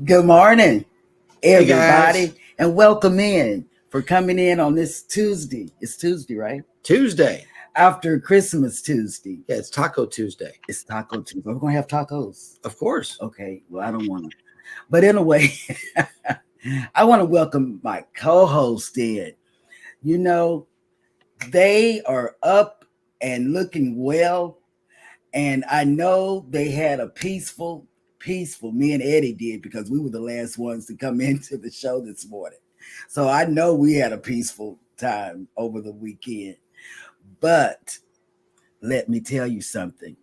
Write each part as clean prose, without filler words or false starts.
Good morning, Hey guys, everybody, and welcome in for coming in on this Tuesday. It's Tuesday, right? Tuesday. After Christmas Tuesday. Yeah, it's Taco Tuesday. It's Taco Tuesday. We're going to have tacos. Of course. Okay, well, I don't want to. But anyway, I want to welcome my co host in. You know, they are up and looking well. And I know they had a peaceful, me and Eddie did because we were the last ones to come into the show this morning. So I know we had a peaceful time over the weekend. But let me tell you something.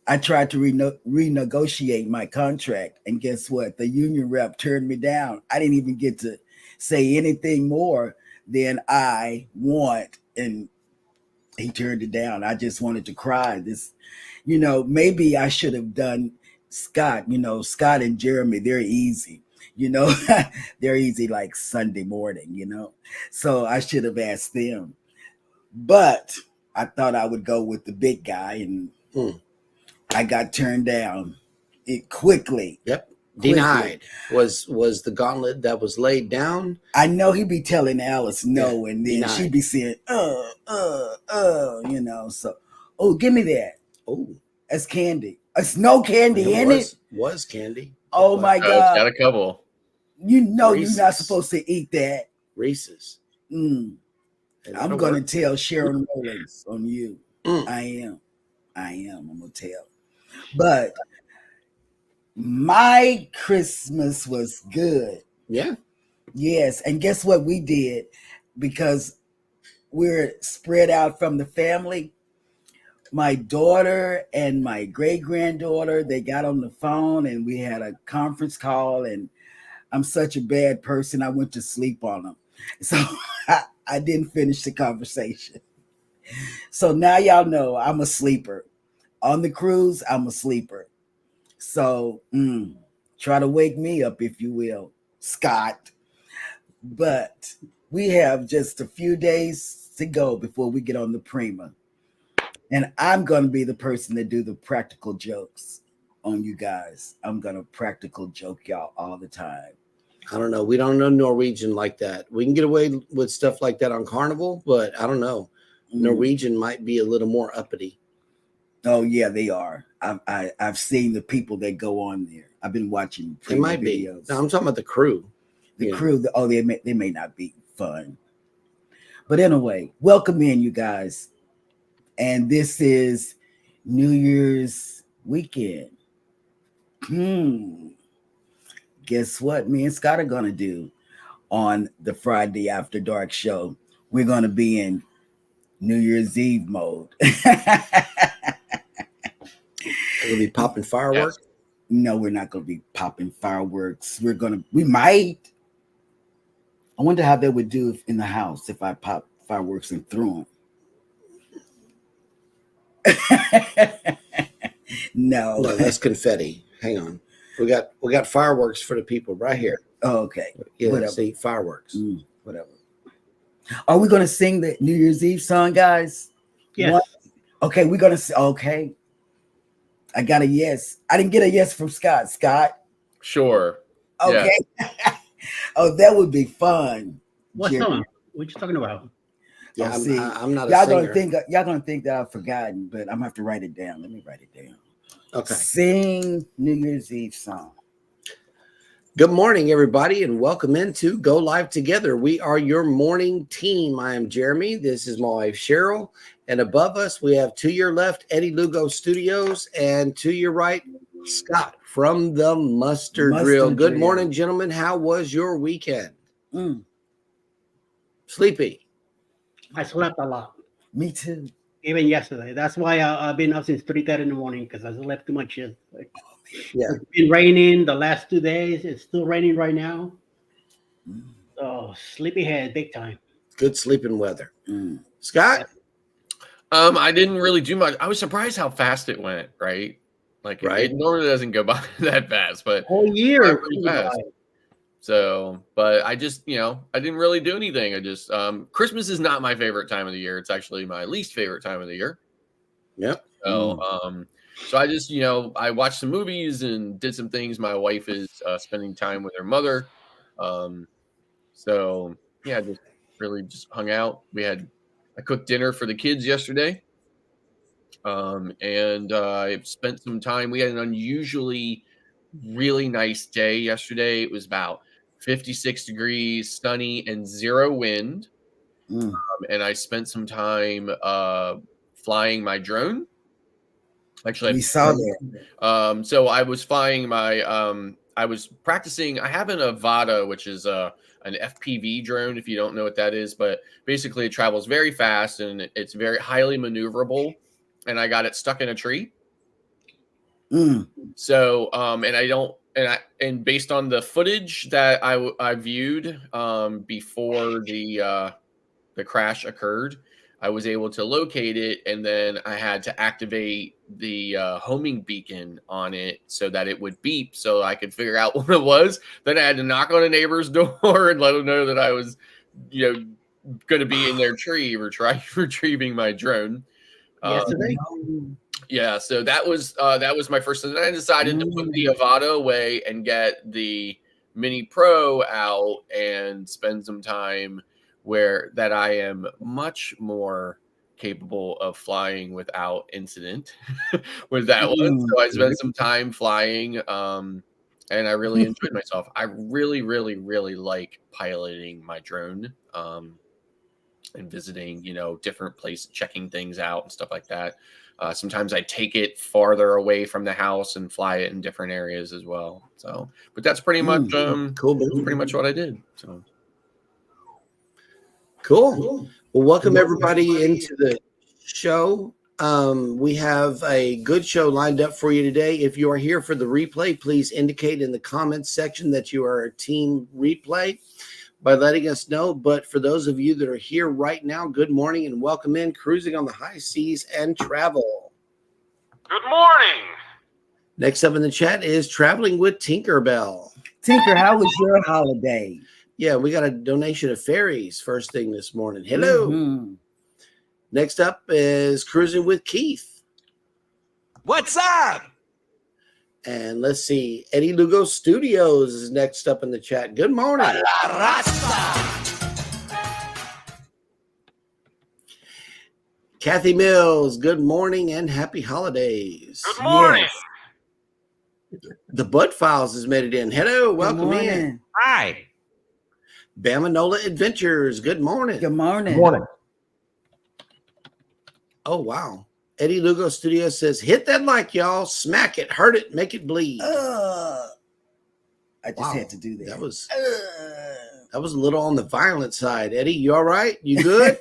I tried to renegotiate my contract, and guess what? The union rep turned me down. I didn't even get to say anything more than I want, and he turned it down. I just wanted to cry. Maybe I should have done Scott. Scott and Jeremy, they're easy. They're easy like Sunday morning. So I should have asked them. But I thought I would go with the big guy, and I got turned down quickly. Yep. Denied was the gauntlet that was laid down. I know he'd be telling Alice no, and then denied. She'd be saying, so, oh, give me that. Oh, that's candy. It's no candy in it. Was candy. Oh my God. It's got a couple. Reese's. You're not supposed to eat that. Reese's. I'm going to tell Sharon Rollins on you. I am. I'm going to tell. But my Christmas was good. Yeah. Yes. And guess what we did? Because we're spread out from the family. My daughter and my great-granddaughter, they got on the phone and we had a conference call, and I'm such a bad person. I went to sleep on them. So I didn't finish the conversation. So now y'all know I'm a sleeper. On the cruise, I'm a sleeper. So try to wake me up, if you will, Scott. But we have just a few days to go before we get on the Prima. And I'm going to be the person that do the practical jokes on you guys. I'm going to practical joke y'all all the time. I don't know. We don't know Norwegian like that. We can get away with stuff like that on Carnival, but I don't know. Norwegian might be a little more uppity. Oh, yeah, they are. I've seen the people that go on there. I've been watching videos. It might be. No, I'm talking about the crew. The crew, they may not be fun. But anyway, welcome in, you guys. And this is New Year's weekend. Guess what me and Scott are going to do on the Friday After Dark show? We're going to be in New Year's Eve mode. We'll be popping fireworks? Yes. No, we're not going to be popping fireworks. We might. I wonder how they would do in the house if I pop fireworks and threw them. No, that's confetti. Hang on, we got fireworks for the people right here. Oh, okay. Yeah, whatever. See, fireworks. Whatever. Are we going to sing the New Year's Eve song, guys? Yes. What? Okay, we're going to. Okay, I got a yes. I didn't get a yes from Scott. Scott. Sure. Okay. Yeah. Oh, that would be fun. What song? What you talking about? Yeah, I'm not y'all a singer. Y'all gonna think that I've forgotten, but I'm gonna have to write it down. Let me write it down. Okay. Sing New Year's Eve song. Good morning, everybody, and welcome into Go Live Together. We are your morning team. I am Jeremy. This is my wife, Cheryl. And above us, we have to your left, Eddie Lugo Studios, and to your right, Scott from the Mustard Grill. Good morning, gentlemen. How was your weekend? Sleepy. I slept a lot. Me too. Even yesterday. That's why I've been up since 3:30 in the morning, because I slept too much yesterday. Yeah. It's been raining the last 2 days. It's still raining right now. Oh, sleepyhead, big time. Good sleeping weather. Scott? I didn't really do much. I was surprised how fast it went, right? Like, it normally doesn't go by that fast, but whole year pretty fast. So, but I just, I didn't really do anything. I just, Christmas is not my favorite time of the year. It's actually my least favorite time of the year. Yep. So, So I just, I watched some movies and did some things. My wife is spending time with her mother. So yeah, just really just hung out. I cooked dinner for the kids yesterday. And I spent some time. We had an unusually really nice day yesterday. It was about 56 degrees, sunny, and zero wind. And I spent some time flying my drone. Actually, We saw that. so I was flying my. I was practicing. I have an Avata, which is an FPV drone. If you don't know what that is, but basically it travels very fast and it's very highly maneuverable. And I got it stuck in a tree. So, and based on the footage that I viewed before the crash occurred, I was able to locate it, and then I had to activate the homing beacon on it so that it would beep, so I could figure out what it was. Then I had to knock on a neighbor's door and let them know that I was, going to be in their tree retrieving my drone. Yesterday. Yeah, so that was my first. And then I decided to put the Avata away and get the Mini Pro out and spend some time that I am much more capable of flying without incident with that one. So I spent some time flying, and I really enjoyed myself. I really, really, really like piloting my drone, and visiting, different places, checking things out and stuff like that. Sometimes I take it farther away from the house and fly it in different areas as well. So, but that's pretty much cool. That's pretty much what I did. So cool. Well, welcome everybody into the show. We have a good show lined up for you today. If you are here for the replay, please indicate in the comments section that you are a team replay by letting us know. But for those of you that are here right now, good morning and welcome in Cruising on the High Seas and Travel. good morning. Next up in the chat is Traveling with Tinkerbell. Tinker, how was your holiday? Yeah, we got a donation of ferries first thing this morning. Hello. Next up is Cruising with Keith. What's up? And let's see, Eddie Lugo Studios is next up in the chat. Good morning. Kathy Mills, good morning and happy holidays. Good morning. Yes. The Bud Files has made it in. Hello, welcome in. Hi. Bamanola Adventures, good morning. Good morning. Good morning. Oh, wow. Eddie Lugo Studios says, hit that like, y'all. Smack it, hurt it, make it bleed. I just Wow. had to do that. That was a little on the violent side. Eddie, you all right? You good?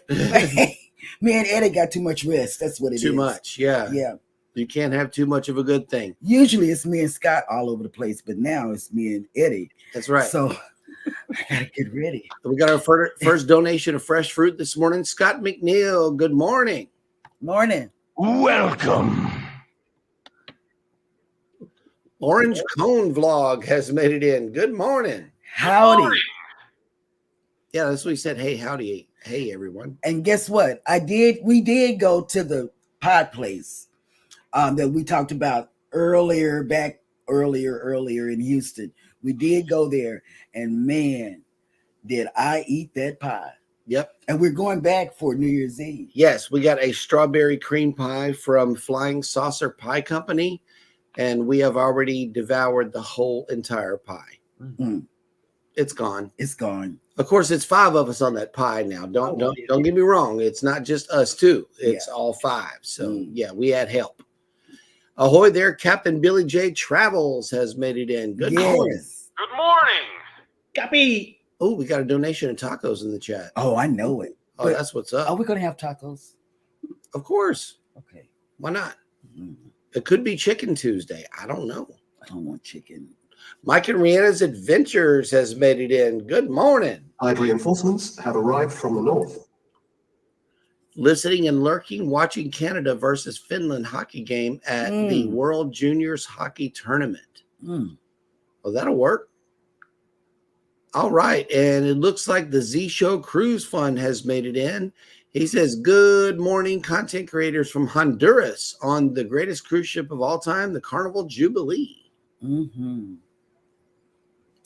Me and Eddie got too much rest. That's what it is. Too much, yeah. Yeah. You can't have too much of a good thing. Usually it's me and Scott all over the place, but now it's me and Eddie. That's right. So I gotta get ready. We got our first donation of fresh fruit this morning. Scott McNeil, good morning. Morning. Welcome. Orange Cone Vlog has made it in. Good morning. Howdy. Yeah, that's what he said. Hey, howdy. Hey, everyone. And guess what? We did go to the pod place that we talked about earlier in Houston. We did go there, and man, did I eat that pie. Yep. And we're going back for New Year's Eve. Yes, we got a strawberry cream pie from Flying Saucer Pie Company, and we have already devoured the whole entire pie. Mm. It's gone. It's gone. Of course, it's 5 of us on that pie now. Don't get me wrong. It's not just us two. It's all 5. So yeah, we had help. Ahoy there, Captain Billy J Travels has made it in. Good morning. Good morning. Copy. Oh, we got a donation of tacos in the chat. Oh, I know it. Oh, But that's what's up. are we gonna have tacos? Of course. Okay. Why not? Mm, It could be Chicken Tuesday. I don't know. I don't want chicken. Mike and Rihanna's Adventures has made it in. Good morning. Allied reinforcements have arrived from the north. Listening and lurking, watching Canada versus Finland hockey game at the World Juniors Hockey Tournament. Mm. Oh, that'll work. All right. And it looks like the Z Show Cruise Fund has made it in. He says, good morning, content creators from Honduras on the greatest cruise ship of all time, the Carnival Jubilee. Mm-hmm.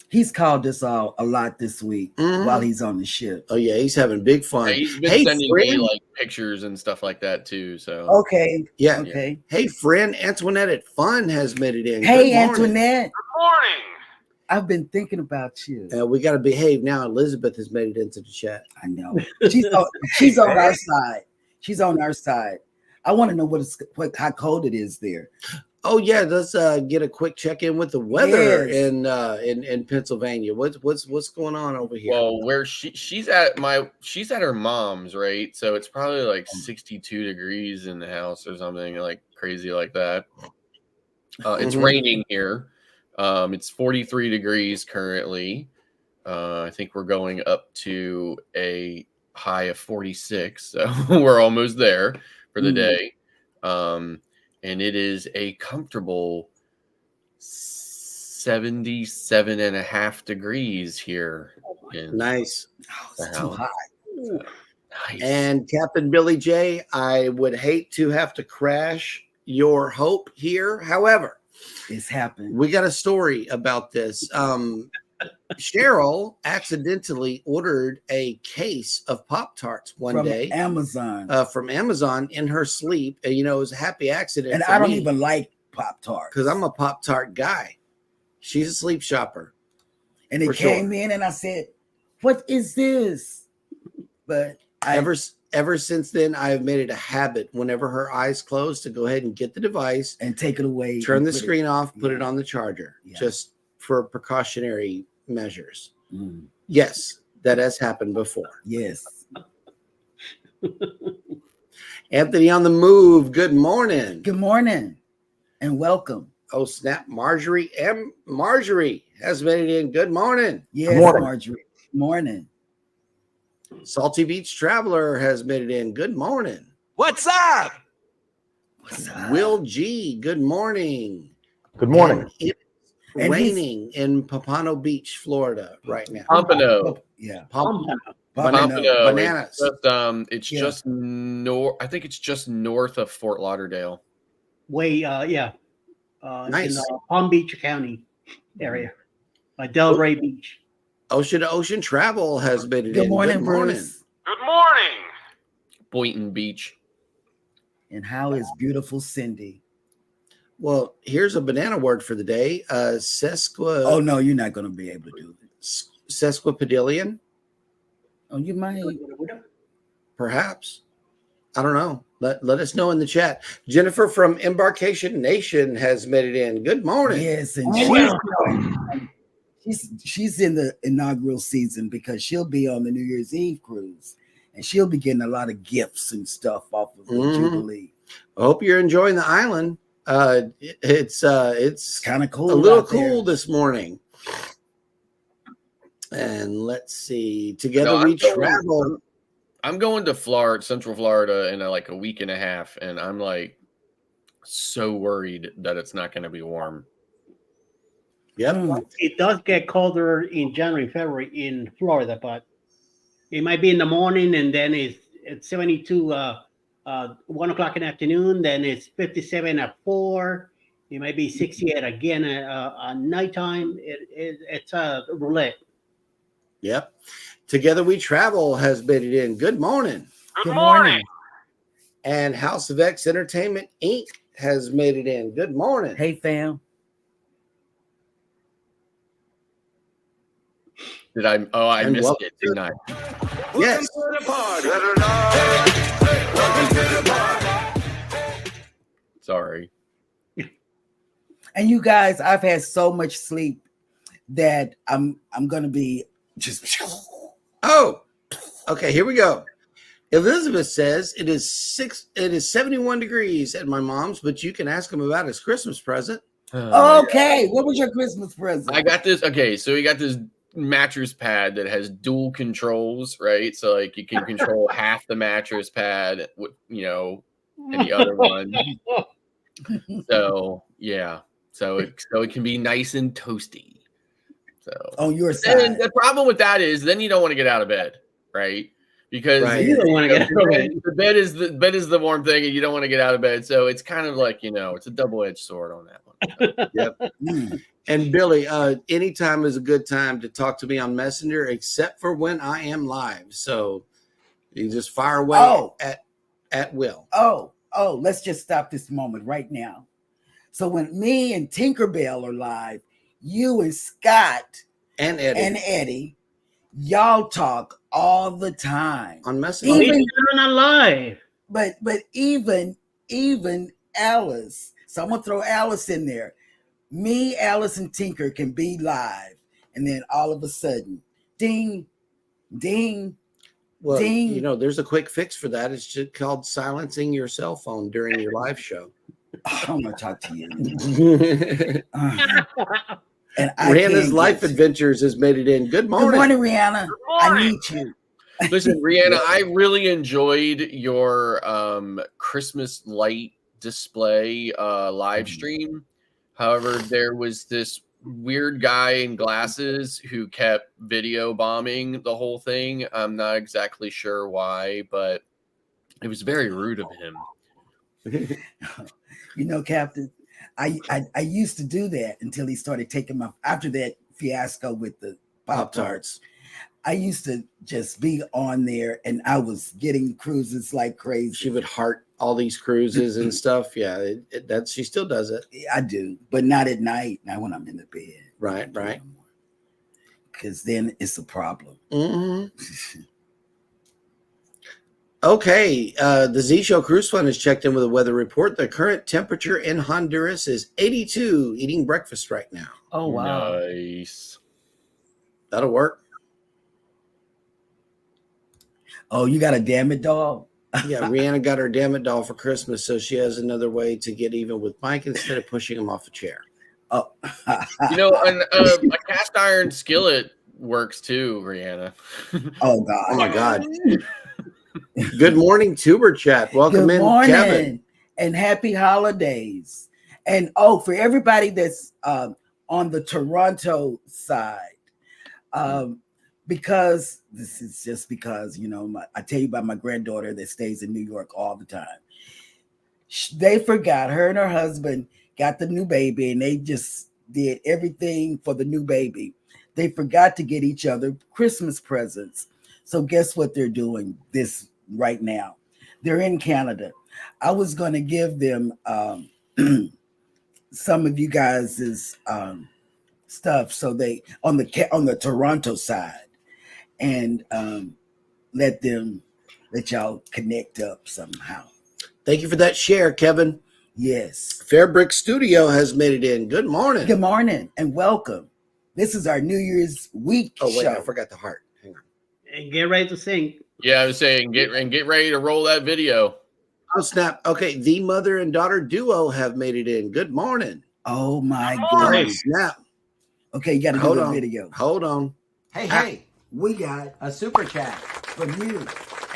He's called us all a lot this week while he's on the ship. Oh, yeah. He's having big fun. Yeah, he's been sending me like pictures and stuff like that too. So okay. Yeah. Okay. Hey, friend Antoinette at Fun has made it in. Hey, Antoinette. Good morning. I've been thinking about you. We got to behave now. Elizabeth has made it into the chat. I know. She's on our side. She's on our side. I want to know how cold it is there. Oh yeah, let's get a quick check in with the weather in Pennsylvania. What's going on over here? Well, where she's at her mom's, right? So it's probably like 62 degrees in the house or something like crazy like that. It's raining here. It's 43 degrees currently. I think we're going up to a high of 46, so we're almost there for the day. And it is a comfortable 77.5 degrees here. Nice. It's too hot. Nice. And Captain Billy J, I would hate to have to crash your hope here. However, it's happened. We got a story about this. Cheryl accidentally ordered a case of Pop-Tarts one day from Amazon in her sleep. And, it was a happy accident. And I don't even like Pop-Tarts because I'm a Pop-Tart guy. She's a sleep shopper. And it came in and I said, what is this? But ever since then, I have made it a habit whenever her eyes close to go ahead and get the device and take it away, turn the screen off, put it on the charger, just for precautionary measures. Yes, that has happened before. Yes. Anthony on the move. Good morning. Good morning and welcome. Oh, snap. Marjorie has made it in. Good morning. Yes, morning. Marjorie. Morning. Salty Beach Traveler has made it in. Good morning. What's up? What's up? Will G. Good morning. Good morning. It's raining in Pompano Beach, Florida right now. Pompano. Yeah. Pompano. Bananas. It's just north. I think it's just north of Fort Lauderdale. Nice. In Palm Beach County area, Delray Beach. Ocean Travel has been in. Good morning, Bruce. Good morning. Boynton Beach. And how is beautiful Cindy? Well, here's a banana word for the day. Oh, no, you're not going to be able to do it. Sesquipedalian? Oh, you might. Perhaps. I don't know. Let us know in the chat. Jennifer from Embarkation Nation has made it in. Good morning. Yes, and she's in the inaugural season because she'll be on the New Year's Eve cruise, and she'll be getting a lot of gifts and stuff off of the Jubilee. I hope you're enjoying the island. It's kind of cool. A little cool this morning. And let's see. Together we travel. I'm going to Central Florida in like a week and a half, and I'm like so worried that it's not going to be warm. Yep. It does get colder in January, February in Florida, but it might be in the morning and then it's 72 1 o'clock in the afternoon, then it's 57 at 4. It might be 68 again at nighttime. It's a roulette. Yep. Together We Travel has been it in. Good morning. Good morning. And House of X Entertainment Inc. has made it in. Good morning. Hey, fam. Did I? Oh, I missed it, didn't I? Yes. Sorry. And you guys, I've had so much sleep that I'm gonna be just. Oh, okay. Here we go. Elizabeth says it is 71 degrees at my mom's, but you can ask him about his Christmas present. Okay, what was your Christmas present? I got this. Okay, so we got this mattress pad that has dual controls, right? So like you can control half the mattress pad, and the other one. So yeah, so it can be nice and toasty. So On your and side. the problem with that is then you don't want to get out of bed, right? Because Right. You don't want to get out of bed. the bed is the warm thing, and you don't want to get out of bed. So it's kind of like it's a double-edged sword on that one. Yep. Mm. And Billy, anytime is a good time to talk to me on Messenger, except for when I am live. So you just fire away at will. Oh, let's just stop this moment right now. So when me and Tinkerbell are live, you and Scott And Eddie and Eddie, y'all talk all the time. on Messenger. Even- We're not live. But even Alice. So I'm gonna throw Alice in there. Me, Alice, and Tinker can be live, and then all of a sudden, ding, ding. Well, Ding. there's a quick fix for that. It's just called silencing your cell phone during your live show. I don't want to talk to you. Rihanna's And I can't Life get- Adventures has made it in. Good morning. Good morning, Rihanna. Good I morning. need you. Listen, Rihanna, I really enjoyed your Christmas light display live stream. However, there was this weird guy in glasses who kept video bombing the whole thing. I'm not exactly sure why, but it was very rude of him. Captain, I used to do that until he started taking my, after that fiasco with the Pop-Tarts. I used to just be on there and I was getting cruises like crazy. She would heart all these cruises and stuff. Yeah, she still does it. I do, but not at night. Not when I'm in the bed. Right. Because then it's a problem. Mm-hmm. Okay, the Z Show Cruise Fund has checked in with a weather report. The current temperature in Honduras is 82, eating breakfast right now. Oh, wow. Nice. That'll work. Oh, you got a damn it dog? Yeah, Rihanna got her damn it doll for Christmas, so she has another way to get even with Mike instead of pushing him off a chair. Oh, A cast iron skillet works too, Rihanna. oh God. Oh my God. Good morning, Tuber Chat. Welcome Good in, morning Kevin. and happy holidays. And for everybody that's on the Toronto side, because this is just because, I tell you about my granddaughter that stays in New York all the time. They forgot, her and her husband got the new baby and they just did everything for the new baby. They forgot to get each other Christmas presents. So guess what they're doing this right now? They're in Canada. I was going to give them some of you guys' stuff, so they on the Toronto side, and let y'all connect up somehow. Thank you for that share, Kevin. Yes. Fairbrick Studio has made it in. Good morning. Good morning and welcome. This is our New Year's week Oh, wait, show. I forgot the heart. Hang on. And get ready to sing. Yeah, I was saying get ready to roll that video. Oh, snap. Okay, the mother and daughter duo have made it in. Good morning. Oh my Oh, goodness. snap. Okay, you got to do Hold the on. video. Hold on. Hey, We got a super chat. from you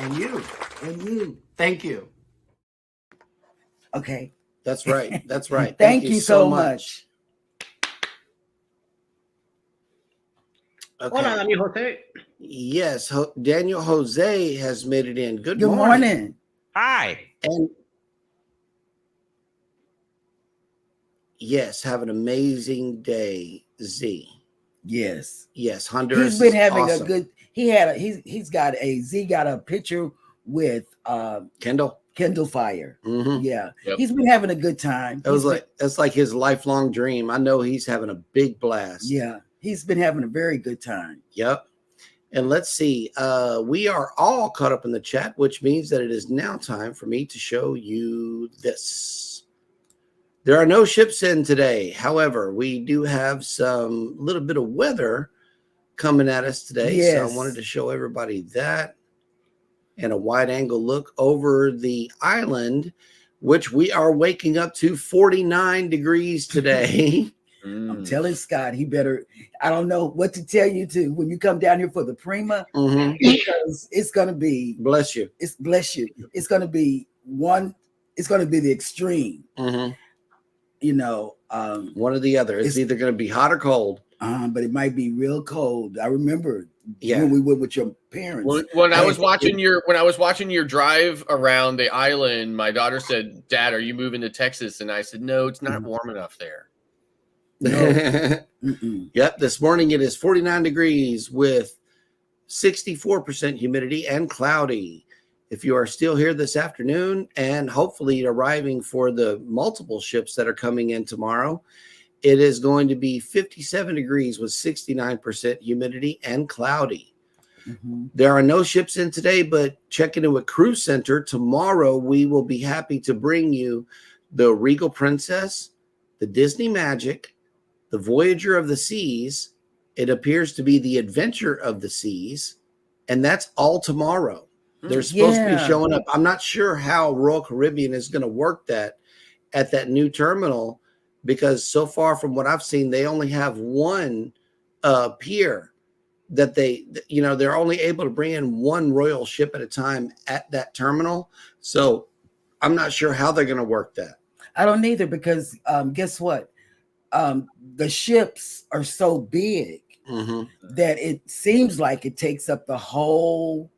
And you, and you. thank you. Okay. That's right. That's right. Thank you so much. Okay. Hola, Dani Jose. Yes, Daniel Jose has made it in. Good Good morning. morning. Hi. And yes, have an amazing day, Z. Yes. Yes, Honduras. He's been is having awesome. a good. He's got a picture with Kendall. Kindle Fire. Mm-hmm. Yeah. Yep. He's been having a good time. That's like his lifelong dream. I know he's having a big blast. Yeah. He's been having a very good time. Yep. And let's see. We are all caught up in the chat, which means that it is now time for me to show you this. There are no ships in today. However, we do have some little bit of weather coming at us today. Yes. So I wanted to show everybody that and a wide angle look over the island, which we are waking up to 49 degrees today. I'm telling Scott, he better. I don't know what to tell you to when you come down here for the Prima, Mhm. because it's gonna be. Bless you. Bless you. It's gonna be one. It's gonna be the extreme. Mhm. You know. One or the other. It's either going to be hot or cold. But it might be real cold. I remember Yeah. when we went with your parents. When I I was had- watching your drive around the island, my daughter said, "Dad, are you moving to Texas?" And I said, "No, it's not warm enough there." No. Mm-mm. Yep. This morning it is 49 degrees with 64% humidity and cloudy. If you are still here this afternoon and hopefully arriving for the multiple ships that are coming in tomorrow, it is going to be 57 degrees with 69% humidity and cloudy. Mhm. There are no ships in today, but check into a cruise center. Tomorrow, we will be happy to bring you the Regal Princess, the Disney Magic, the Voyager of the Seas. It appears to be the Adventure of the Seas, and that's all tomorrow. They're supposed to be Yeah. showing up. I'm not sure how Royal Caribbean is going to work that at that new terminal, because so far from what I've seen, they only have one pier that they're only able to bring in one royal ship at a time at that terminal. So I'm not sure how they're going to work that. I don't either because guess what? The ships are so big that it seems like it takes up the whole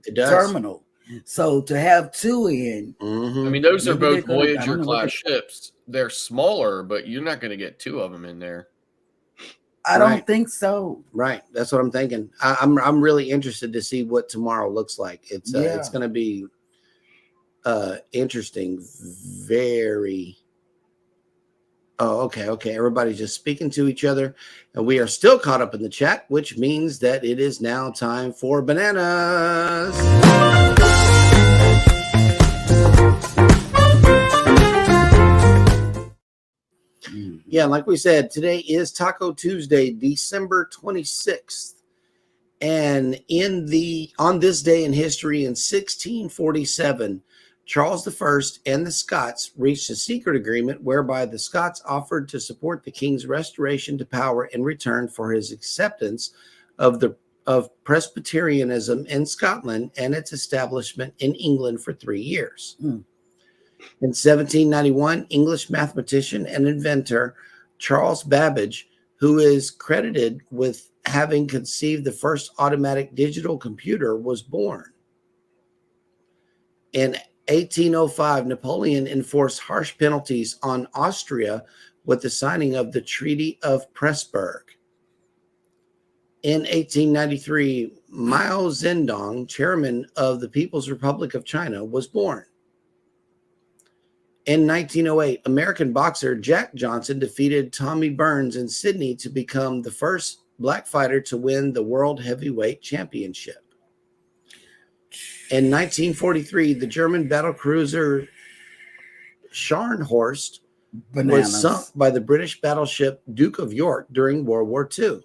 It does. terminal. So to have two in, I mean, those are Maybe they're both gonna- I Voyager don't know what class ships. They're smaller, but you're not going to get two of them in there. I don't Right. think so. Right. That's what I'm thinking. I'm really interested to see what tomorrow looks like. It's going to be interesting. Very. Oh, okay. Everybody's just speaking to each other, and we are still caught up in the chat, which means that it is now time for bananas. Yeah, like we said, today is Taco Tuesday, December 26th. And on this day in history in 1647, Charles I and the Scots reached a secret agreement whereby the Scots offered to support the king's restoration to power in return for his acceptance of Presbyterianism in Scotland and its establishment in England for 3 years. In 1791, English mathematician and inventor Charles Babbage, who is credited with having conceived the first automatic digital computer, was born. In 1805, Napoleon enforced harsh penalties on Austria with the signing of the Treaty of Pressburg. In 1893, Mao Zedong, chairman of the People's Republic of China, was born. In 1908, American boxer Jack Johnson defeated Tommy Burns in Sydney to become the first black fighter to win the World Heavyweight Championship. In 1943, the German battlecruiser Scharnhorst was sunk by the British battleship Duke of York during World War II.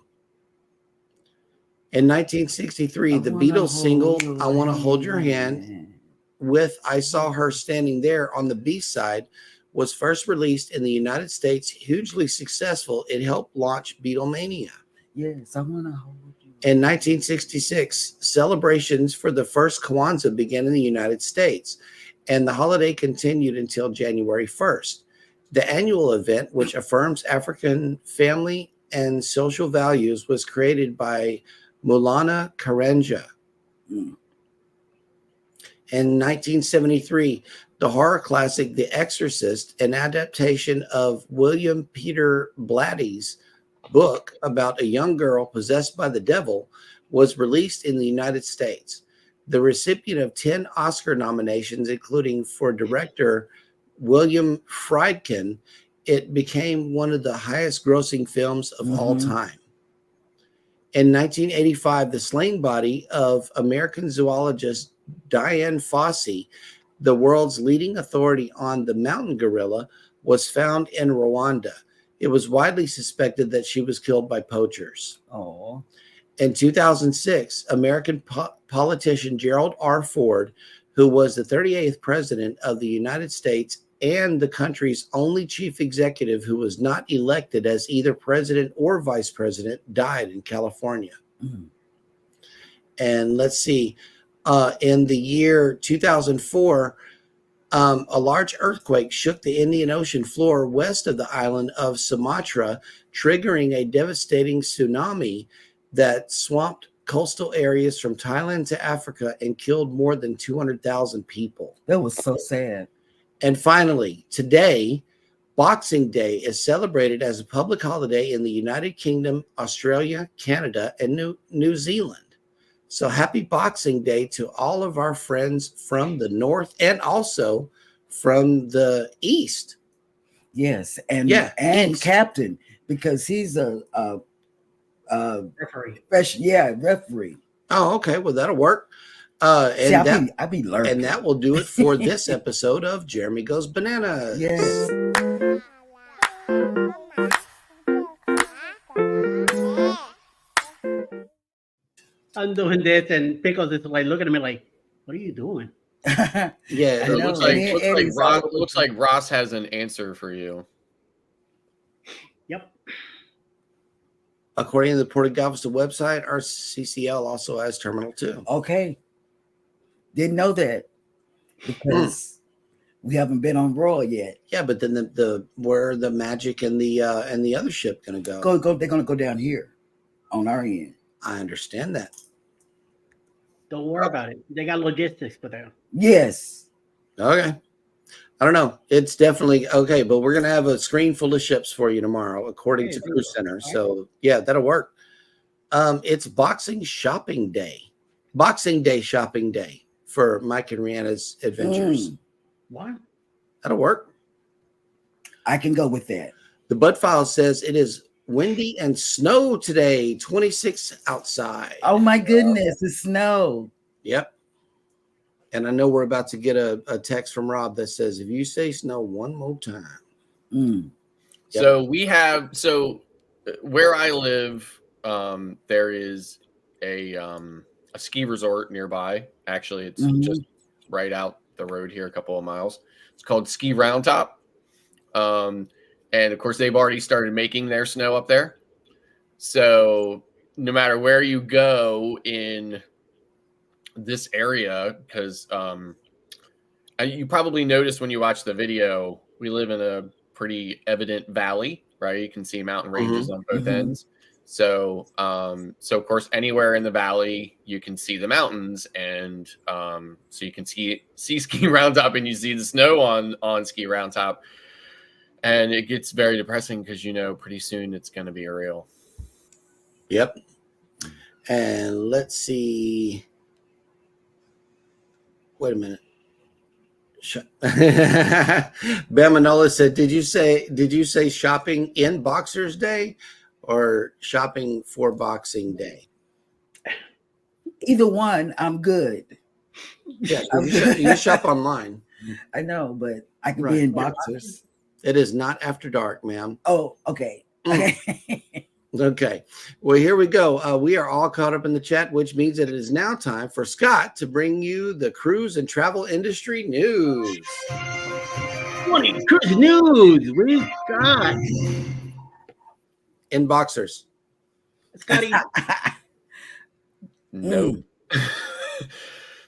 In 1963, the Beatles single I Want to Hold Your Hand with I Saw Her Standing There on the B-side was first released in the United States, hugely successful. It helped launch Beatlemania. Yes, I want to hold you. In 1966, celebrations for the first Kwanzaa began in the United States, and the holiday continued until January 1st. The annual event, which affirms African family and social values, was created by Maulana Karanja. In 1973, the horror classic The Exorcist, an adaptation of William Peter Blatty's book about a young girl possessed by the devil, was released in the United States. The recipient of 10 Oscar nominations, including for director William Friedkin, it became one of the highest grossing films of all time. In 1985, the slain body of American zoologist Diane Fossey, the world's leading authority on the mountain gorilla, was found in Rwanda. It was widely suspected that she was killed by poachers. Oh. In 2006, American politician Gerald R. Ford, who was the 38th president of the United States and the country's only chief executive who was not elected as either president or vice president, died in California. And let's see, in the year 2004, A large earthquake shook the Indian Ocean floor west of the island of Sumatra, triggering a devastating tsunami that swamped coastal areas from Thailand to Africa and killed more than 200,000 people. That was so sad. And finally, today, Boxing Day is celebrated as a public holiday in the United Kingdom, Australia, Canada, and New Zealand. So happy Boxing Day to all of our friends from the north and also from the east. Yes, and east. Captain, because he's a Referee. referee. Oh, okay. Well, that'll work. See, I be lurking. And that will do it for this episode of Jeremy Goes Bananas. Yes. I'm doing this, and Pickles is like looking at me like, "What are you doing?" Yeah, I It know, looks like Ross has an answer for you. Yep. According to the Port of Galveston website, our CCL also has Terminal 2. Okay. Didn't know that because we haven't been on Raw yet. Yeah, but then the where the Magic and the other ship going to go? They're going to go down here on our end. I understand that. Don't worry about it. They got logistics for that. Yes. Okay. I don't know. It's definitely okay, but we're going to have a screen full of ships for you tomorrow, according to Cruise Center. So yeah, that'll work. It's Boxing Day shopping day for Mike and Rihanna's Adventures. What? That'll work. I can go with that. The Bud File says it is windy and snow today, 26 outside. Oh my goodness, the snow. Yep. And I know we're about to get a text from Rob that says, if you say snow one more time. Mm. Yep. So where I live, there is a ski resort nearby. Actually, it's just right out the road here, a couple of miles. It's called Ski Round Top. And of course, they've already started making their snow up there. So no matter where you go in this area, because you probably noticed when you watch the video, we live in a pretty evident valley, right? You can see mountain ranges on both ends. So of course, anywhere in the valley, you can see the mountains, and so you can see Ski Round Top, and you see the snow on Ski Round Top, and it gets very depressing because pretty soon it's going to be real. Yep. And let's see. Wait a minute. Bamanola said, "Did you say shopping in Boxers Day or shopping for Boxing Day?" Either one, I'm good. Yeah, you shop online. I know, but I can be in Boxers. It is not after dark, ma'am. Oh, okay. Okay. Well, here we go. We are all caught up in the chat, which means that it is now time for Scott to bring you the cruise and travel industry news. Morning cruise news with Scott. In Boxers. Scotty. No.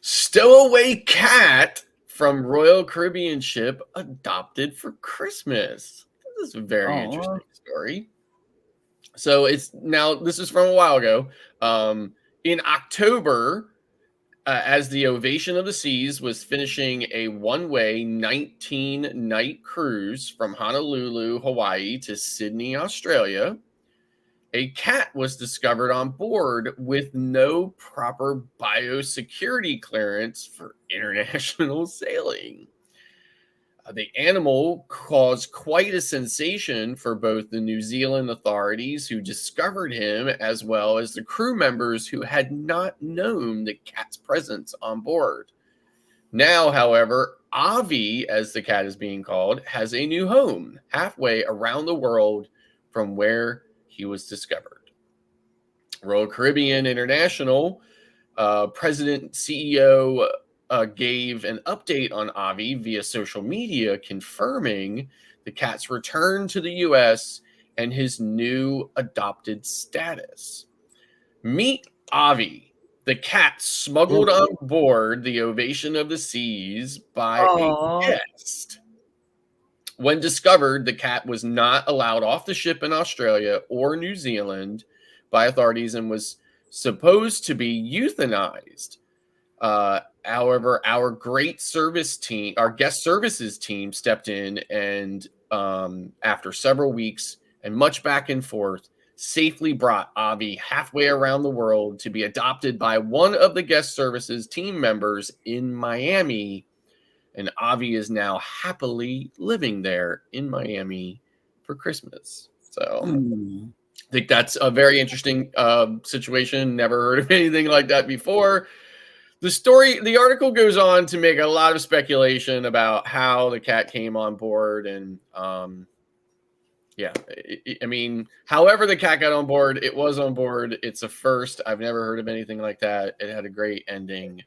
Stowaway cat from Royal Caribbean ship adopted for Christmas. This is a very interesting story. So this is from a while ago. In October, as the Ovation of the Seas was finishing a one-way 19-night cruise from Honolulu, Hawaii to Sydney, Australia, a cat was discovered on board with no proper biosecurity clearance for international sailing. The animal caused quite a sensation for both the New Zealand authorities who discovered him, as well as the crew members who had not known the cat's presence on board. Now, however, Avi, as the cat is being called, has a new home halfway around the world from where he was discovered. Royal Caribbean International President and CEO gave an update on Avi via social media, confirming the cat's return to the U.S. and his new adopted status. Meet Avi, the cat smuggled on board the Ovation of the Seas by a guest. When discovered, the cat was not allowed off the ship in Australia or New Zealand by authorities and was supposed to be euthanized. However, our guest services team stepped in and after several weeks and much back and forth, safely brought Avi halfway around the world to be adopted by one of the guest services team members in Miami. And Avi is now happily living there in Miami for Christmas. So I think that's a very interesting situation. Never heard of anything like that before. The article goes on to make a lot of speculation about how the cat came on board. And I mean, however the cat got on board, it was on board. It's a first. I've never heard of anything like that. It had a great ending.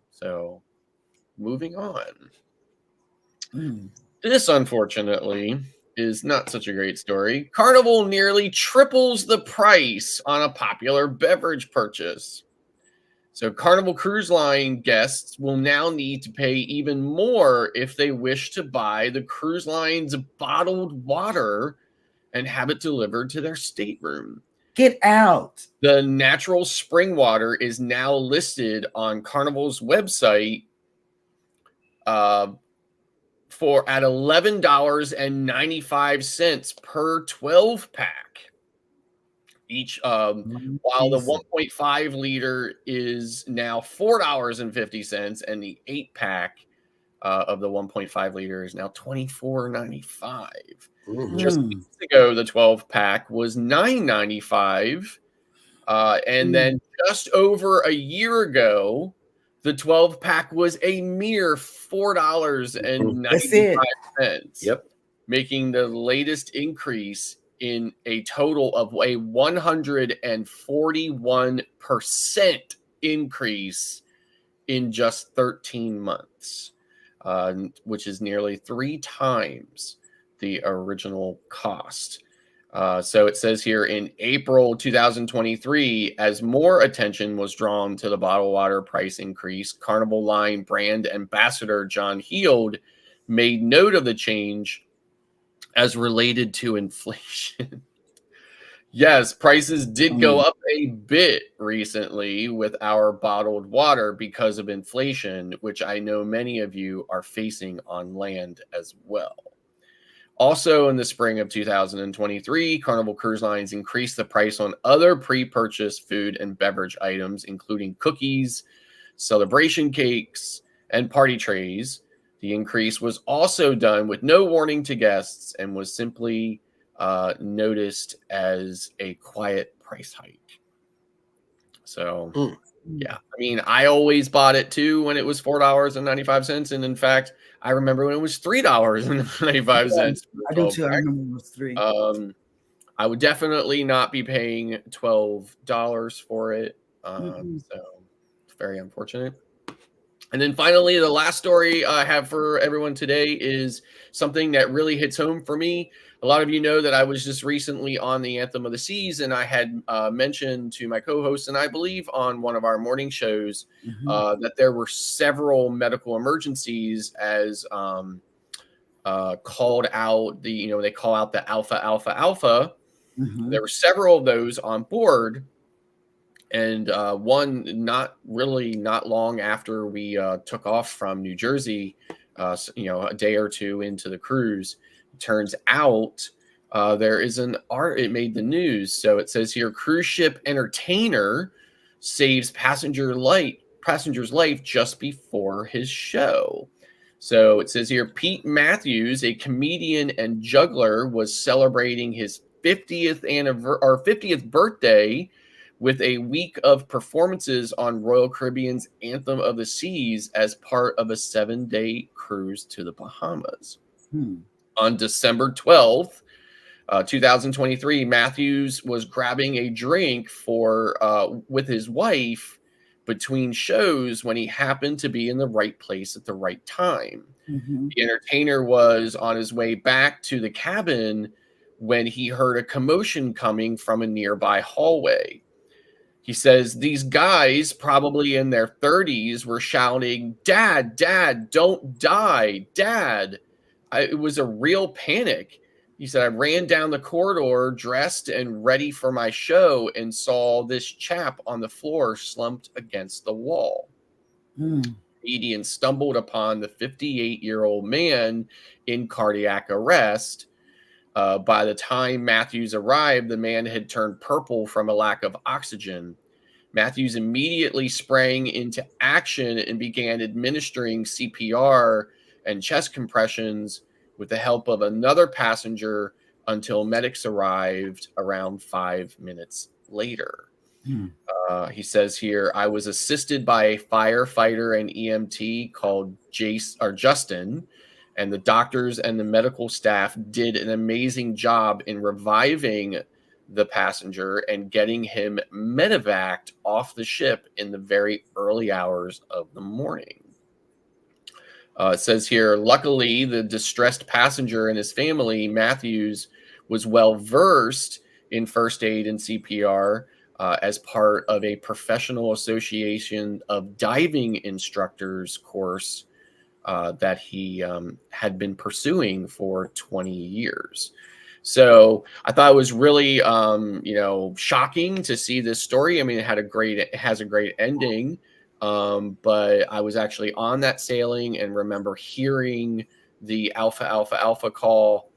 So moving on. This, unfortunately, is not such a great story. Carnival nearly triples the price on a popular beverage purchase. So Carnival Cruise Line guests will now need to pay even more if they wish to buy the cruise line's bottled water and have it delivered to their stateroom. Get out. The natural spring water is now listed on Carnival's website for at $11.95 per 12-pack. Each, while the 1.5 liter is now $4.50, and the 8-pack of the 1.5 liter is now $24.95. Just weeks ago, the 12-pack was $9.95, and then just over a year ago, the 12-pack was a mere $4.95. Yep, making the latest increase in a total of a 141% increase in just 13 months, which is nearly 3 times the original cost. So it says here in April 2023, as more attention was drawn to the bottled water price increase, Carnival Line brand ambassador John Heald made note of the change as related to inflation. Yes, prices did go up a bit recently with our bottled water because of inflation, which I know many of you are facing on land as well. Also, in the spring of 2023, Carnival Cruise Lines increased the price on other pre-purchased food and beverage items, including cookies, celebration cakes, and party trays. The increase was also done with no warning to guests and was simply noticed as a quiet price hike. So, yeah, I mean, I always bought it too when it was $4.95. And in fact, I remember when it was $3.95. I do too. I remember it was $3. I would definitely not be paying $12 for it. So it's very unfortunate. And then finally, the last story I have for everyone today is something that really hits home for me. A lot of you know that I was just recently on the Anthem of the Seas, and I had mentioned to my co-host, and I believe on one of our morning shows, that there were several medical emergencies as called out. They call out the Alpha. There were several of those on board. And one not long after we took off from New Jersey, a day or two into the cruise, turns out there is it made the news. So it says here, cruise ship entertainer saves passenger's life just before his show. So it says here, Pete Matthews, a comedian and juggler, was celebrating his 50th birthday with a week of performances on Royal Caribbean's Anthem of the Seas as part of a 7-day cruise to the Bahamas. On December 12th, 2023, Matthews was grabbing a drink with his wife between shows when he happened to be in the right place at the right time. The entertainer was on his way back to the cabin when he heard a commotion coming from a nearby hallway. He says these guys, probably in their 30s, were shouting, "Dad, Dad, don't die, Dad." It was a real panic. He said, I ran down the corridor, dressed and ready for my show, and saw this chap on the floor slumped against the wall. Comedian stumbled upon the 58-year-old man in cardiac arrest. By the time Matthews arrived, the man had turned purple from a lack of oxygen. Matthews immediately sprang into action and began administering CPR and chest compressions with the help of another passenger until medics arrived around 5 minutes later. He says here, I was assisted by a firefighter and EMT called Justin, and the doctors and the medical staff did an amazing job in reviving the passenger and getting him medevaced off the ship in the very early hours of the morning. It says here, luckily, the distressed passenger and his family, Matthews, was well versed in first aid and CPR as part of a professional association of diving instructors course that he had been pursuing for 20 years. So I thought it was really, shocking to see this story. I mean, it has a great ending. But I was actually on that sailing and remember hearing the Alpha call.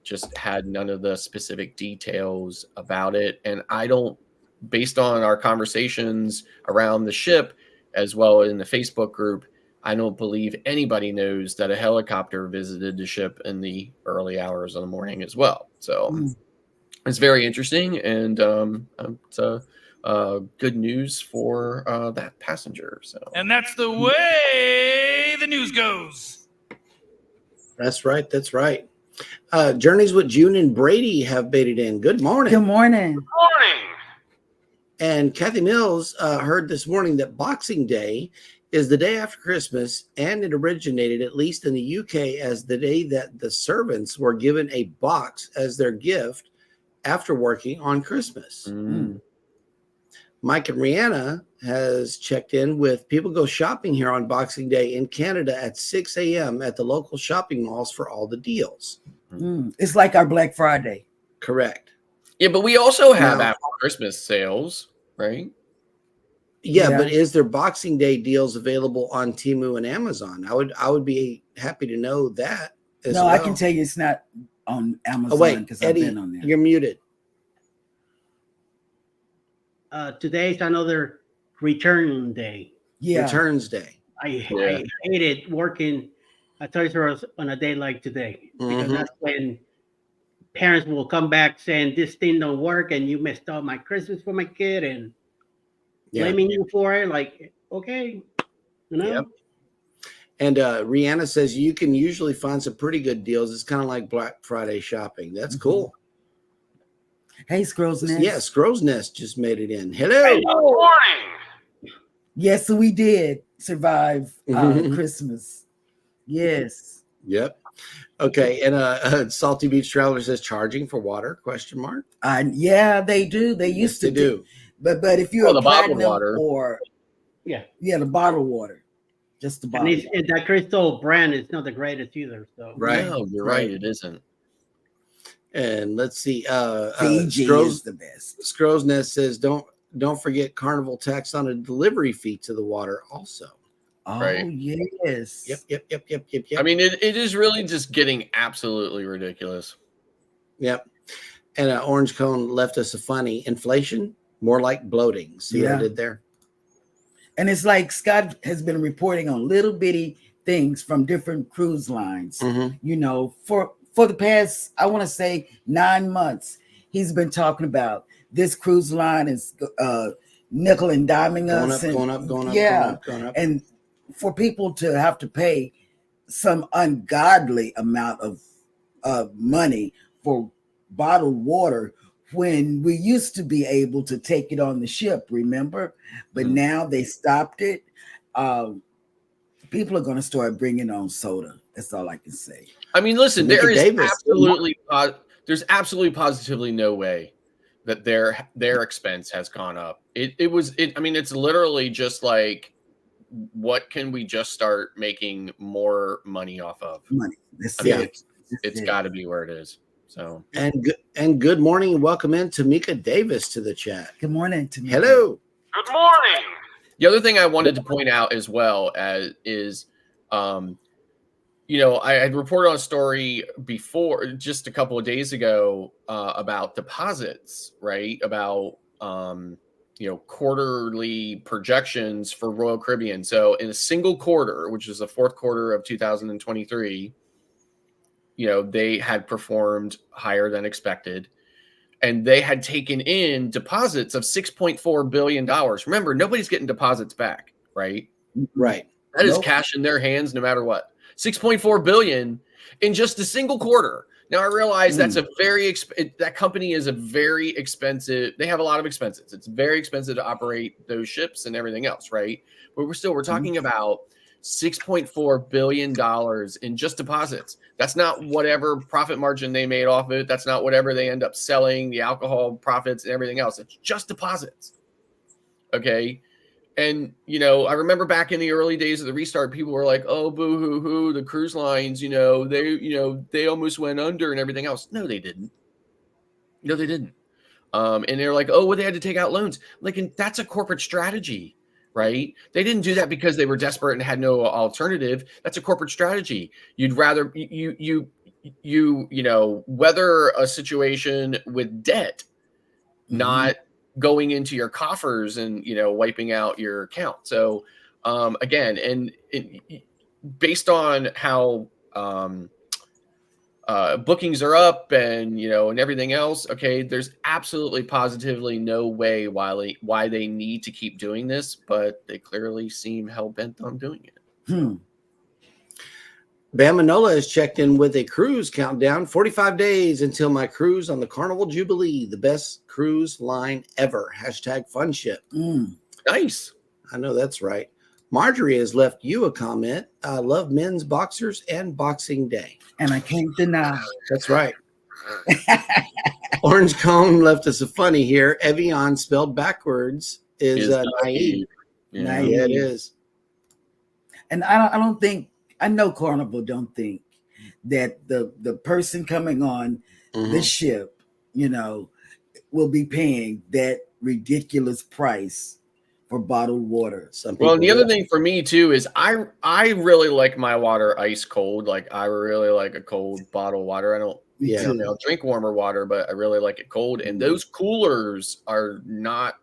Just had none of the specific details about it. And based on our conversations around the ship, as well as in the Facebook group, I don't believe anybody knows that a helicopter visited the ship in the early hours of the morning as well. So it's very interesting, and it's good news for that passenger. So, and that's the way the news goes. That's right. That's right. Journeys with June and Brady have baited in. Good morning. Good morning. Morning. And Kathy Mills heard this morning that Boxing Day is the day after Christmas, and it originated, at least in the UK, as the day that the servants were given a box as their gift after working on Christmas. Mike and Rihanna has checked in with people go shopping here on Boxing Day in Canada at 6 a.m. at the local shopping malls for all the deals. It's like our Black Friday. Correct. Yeah, but we also have after Christmas sales, right? Yeah, but is there Boxing Day deals available on Temu and Amazon? I would be happy to know that as well. I can tell you it's not on Amazon because I've been on there. You're muted. Today's another return day. Yeah. Returns Day. I hated working at Toys R Us on a day like today because that's when parents will come back saying this thing don't work and you messed up my Christmas for my kid and blaming you for it. Like, okay, Yep. And Rihanna says you can usually find some pretty good deals. It's kind of like Black Friday shopping. That's cool. Hey, Scrow's Nest. Yeah, Scrow's Nest just made it in. Hello. Good morning. Yes, so we did survive Christmas. Yes. Yep. Okay. And Salty Beach Traveler says charging for water? ? Yeah, they do. They used to do. But if you're the bottled water, or the bottled water, just the bottled water. And that Crystal brand is not the greatest either. So right. No, you're right. It isn't. And let's see. Fiji is the best. Scrow's Nest says don't forget Carnival tax on a delivery fee to the water also. Oh, right. Yes. Yep. I mean, it is really just getting absolutely ridiculous. Yep. And Orange Cone left us a funny inflation, more like bloating. See what I did there? And it's like Scott has been reporting on little bitty things from different cruise lines. You know, for the past, I want to say 9 months, he's been talking about this cruise line is nickel and diming us. Going up. And for people to have to pay some ungodly amount of money for bottled water when we used to be able to take it on the ship, remember? But now they stopped it. People are going to start bringing on soda. That's all I can say. I mean, listen, there's absolutely positively no way that their expense has gone up. I mean, it's literally just like, what can we just start making more money off of? Money. I mean, it's got to be where it is. So And good morning and welcome in Tamika Davis to the chat. Good morning, Tamika. Hello. Good morning. the other thing I wanted to point out as well is, I had reported on a story before, just a couple of days ago, about deposits, right? About quarterly projections for Royal Caribbean. So in a single quarter, which is the fourth quarter of 2023, they had performed higher than expected, and they had taken in deposits of $6.4 billion. Remember, nobody's getting deposits back, right? Right. That is cash in their hands no matter what. $6.4 billion in just a single quarter. Now I realize that's a very that company is a very expensive. They have a lot of expenses. It's very expensive to operate those ships and everything else, right? But we're talking about $6.4 billion in just deposits. That's not whatever profit margin they made off it. That's not whatever they end up selling, the alcohol profits and everything else. It's just deposits. Okay. And, I remember back in the early days of the restart, people were like, oh, boo hoo hoo, the cruise lines, they almost went under and everything else. No, they didn't. And they're like, oh, well, they had to take out loans. Like, and that's a corporate strategy, right? They didn't do that because they were desperate and had no alternative. That's a corporate strategy. You'd rather weather a situation with debt, not going into your coffers and wiping out your account. So again, and based on how bookings are up and and everything else, okay, there's absolutely positively no way why they need to keep doing this, but they clearly seem hell-bent on doing it. Bamanola has checked in with a cruise countdown. 45 days until my cruise on the Carnival Jubilee, the best cruise line ever. #funship. Nice. I know that's right. Marjorie has left you a comment. I love men's boxers and Boxing Day. And I can't deny. That's right. Orange Cone left us a funny here. Evian spelled backwards is naive. Yeah, it is. And I don't think, I know Carnival don't think that the person coming on the ship, will be paying that ridiculous price for bottled water. Well, and the other thing for me too is I really like my water ice cold. Like, I really like a cold bottled water. I don't I'll drink warmer water, but I really like it cold. And those coolers are not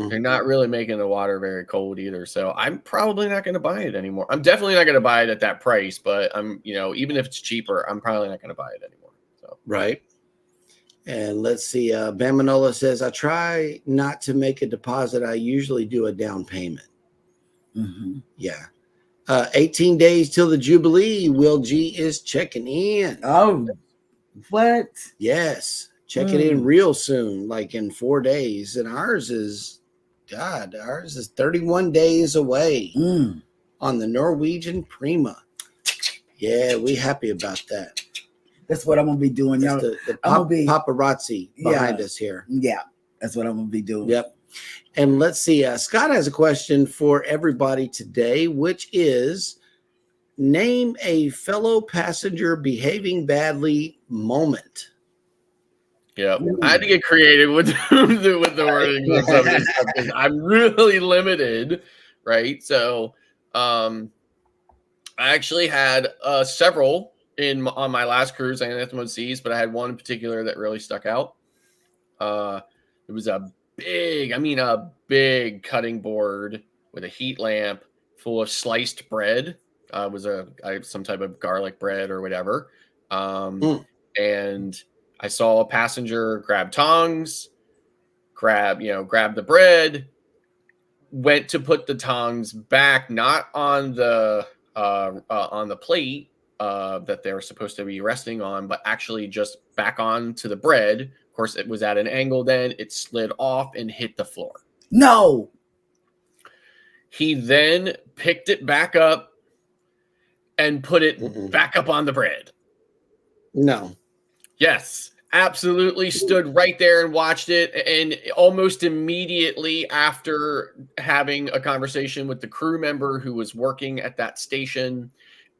they're not really making the water very cold either. So I'm probably not going to buy it anymore. I'm definitely not going to buy it at that price, but I'm, even if it's cheaper, I'm probably not going to buy it anymore. So right. And let's see. Bamanola says, I try not to make a deposit. I usually do a down payment. Yeah. 18 days till the Jubilee. Will G is checking in. Oh, what? Yes. Checking in real soon, like in 4 days. And ours is 31 days away on the Norwegian Prima. Yeah, we happy about that. That's what I'm going to be doing. That's the paparazzi behind us here. Yeah, that's what I'm going to be doing. Yep. And let's see. Scott has a question for everybody today, which is, name a fellow passenger behaving badly moment. Yeah, I had to get creative with the wording of some of this stuff because I'm really limited, right? So, I actually had several on my last cruise on Anthem Seas, but I had one in particular that really stuck out. It was a big cutting board with a heat lamp full of sliced bread. It was some type of garlic bread or whatever, and I saw a passenger grab tongs, grab the bread, went to put the tongs back, not on the plate that they were supposed to be resting on, but actually just back onto the bread. Of course, it was at an angle then. It slid off and hit the floor. No. He then picked it back up and put it back up on the bread. No. Yes, absolutely stood right there and watched it. And almost immediately after having a conversation with the crew member who was working at that station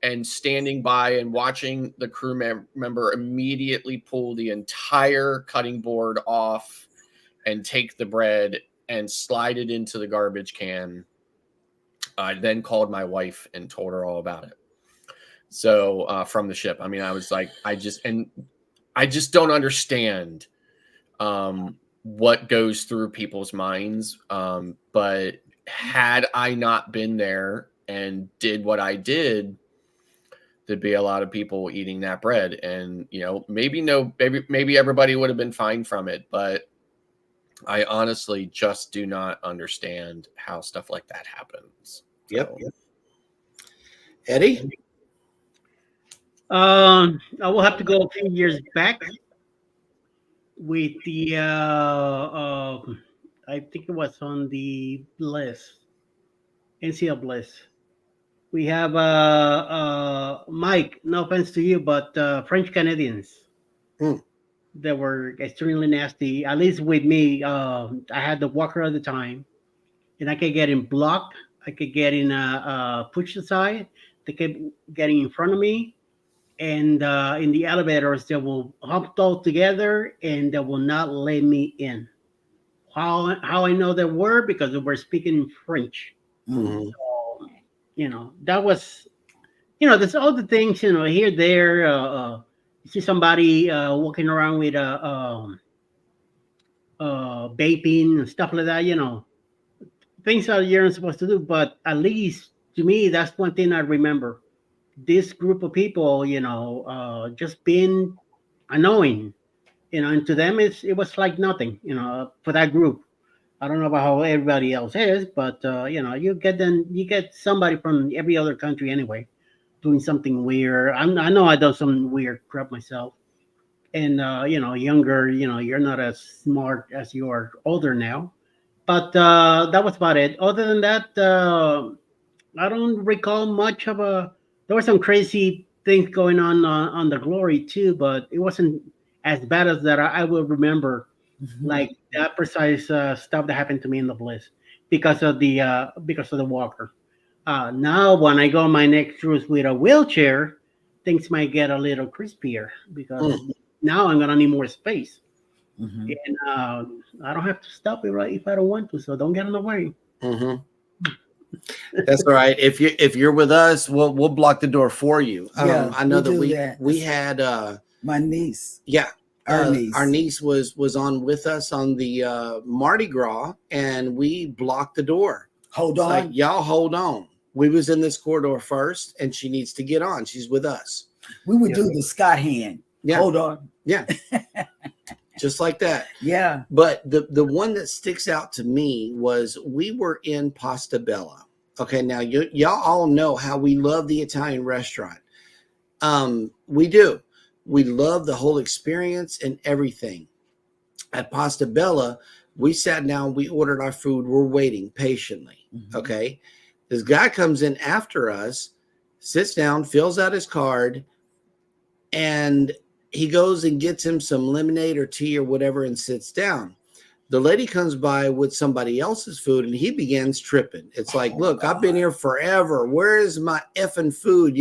and standing by and watching the crew member immediately pull the entire cutting board off and take the bread and slide it into the garbage can. I then called my wife and told her all about it. So from the ship, I mean, I was like, I just don't understand what goes through people's minds. But had I not been there and did what I did, there'd be a lot of people eating that bread, and maybe everybody would have been fine from it. But I honestly just do not understand how stuff like that happens. Yep. Eddie? I will have to go a few years back with the I think it was on the Bliss, NCL Bliss. We have Mike. No offense to you, but French Canadians. That were extremely nasty. At least with me, I had the walker at the time, and I could get in block. I could get in push aside. They kept getting in front of me, and in the elevators, they will hump all together, and they will not let me in. How I know they were because they were speaking in French. Mm-hmm. So, that was, there's all the things, here, there. You see somebody walking around with vaping and stuff like that, things that you're not supposed to do. But at least to me, that's one thing I remember. This group of people, just being annoying, and to them it was like nothing, for that group. I don't know about how everybody else is, but you get somebody from every other country anyway, doing something weird. I know I done some weird crap myself, and younger. You're not as smart as you are older now, but that was about it. Other than that, I don't recall much of a. There were some crazy things going on the Glory too, but it wasn't as bad as that. I will remember, like that precise stuff that happened to me in the Bliss because of the walker. Now, when I go on my next cruise with a wheelchair, things might get a little crispier because now I'm gonna need more space, and I don't have to stop it right if I don't want to. So don't get in the way. That's all right. If you're with us, we'll block the door for you. Yeah, I know we'll that we had my niece. Yeah. Our niece was on with us on the Mardi Gras, and we blocked the door. Hold on. Like, y'all hold on. We was in this corridor first, and she needs to get on. She's with us. We would do the Scott hand. Yeah. Hold on. Yeah. Just like that. Yeah. But the one that sticks out to me was we were in Pasta Bella. Okay, now y'all all know how we love the Italian restaurant. We do. We love the whole experience and everything. At Pasta Bella, we sat down, we ordered our food, we're waiting patiently. Okay. This guy comes in after us, sits down, fills out his card, and he goes and gets him some lemonade or tea or whatever and sits down. The lady comes by with somebody else's food and he begins tripping. It's like, look, I've been here forever. Where is my effing food?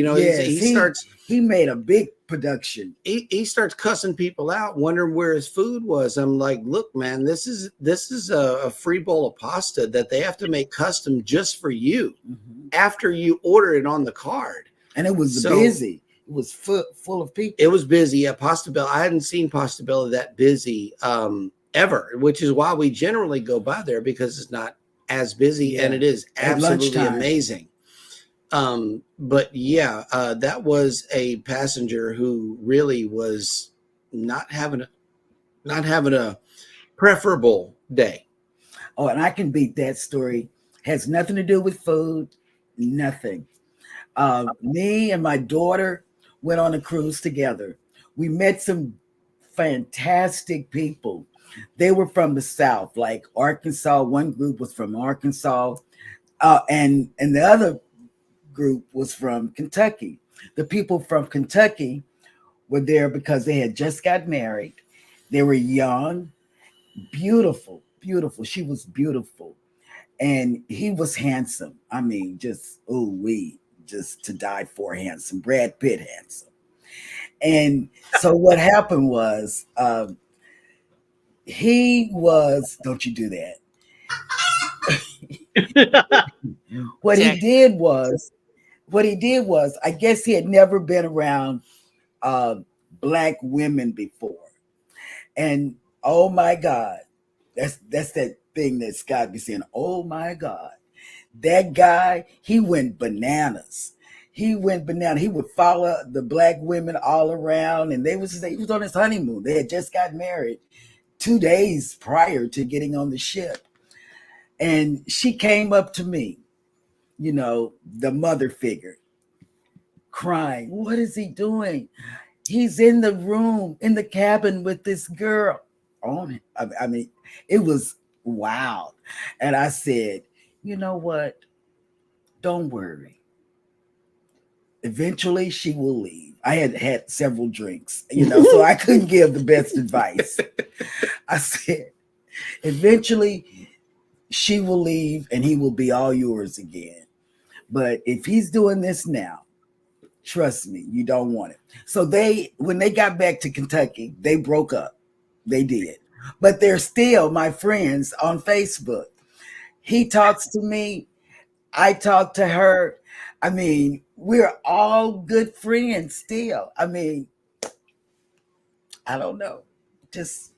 He made a big production. He starts cussing people out, wondering where his food was. I'm like, look, man, this is a free bowl of pasta that they have to make custom just for you after you order it on the card. And it was busy. It was full of people. It was busy at Pasta Bella. I hadn't seen Pasta Bella that busy ever, which is why we generally go by there because it's not as busy and it is absolutely amazing. But yeah, that was a passenger who really was not having a preferable day. Oh, and I can beat that story. Has nothing to do with food, nothing. Me and my daughter went on a cruise together. We met some fantastic people. They were from the South, like Arkansas. One group was from Arkansas, and the other group was from Kentucky. The people from Kentucky were there because they had just got married, They were young, beautiful, beautiful. She was beautiful. And he was handsome. I mean, just, oh, just to die for handsome. Brad Pitt handsome. And so what happened was, he was, don't you do that. What he did was, I guess he had never been around black women before. And oh my God, that's that thing that Scott be saying, oh my God. That guy, he went bananas. He went bananas. He would follow the black women all around, and he was on his honeymoon. They had just got married 2 days prior to getting on the ship. And she came up to me, the mother figure, crying. What is he doing? He's in the room, in the cabin with this girl. I mean, it was wild. And I said, you know what? Don't worry. Eventually she will leave. I had had several drinks, so I couldn't give the best advice. I said, eventually she will leave and he will be all yours again. But if he's doing this now, trust me, you don't want it. So when they got back to Kentucky, they broke up. They did. But they're still my friends on Facebook. He talks to me. I talk to her. I mean, we're all good friends still. I mean, I don't know. Just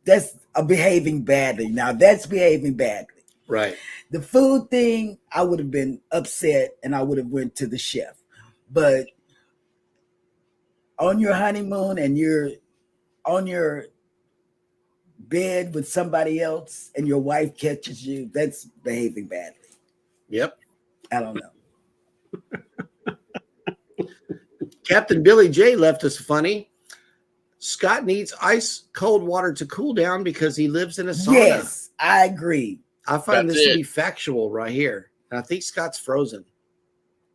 that's behaving badly. Now that's behaving badly. Right. The food thing, I would have been upset and I would have went to the chef. But on your honeymoon and you're on your bed with somebody else and your wife catches you, that's behaving badly. Yep. I don't know. Captain Billy J left us funny. Scott needs ice cold water to cool down because he lives in a sauna. Yes, I agree. I find this to be factual right here. And I think Scott's frozen.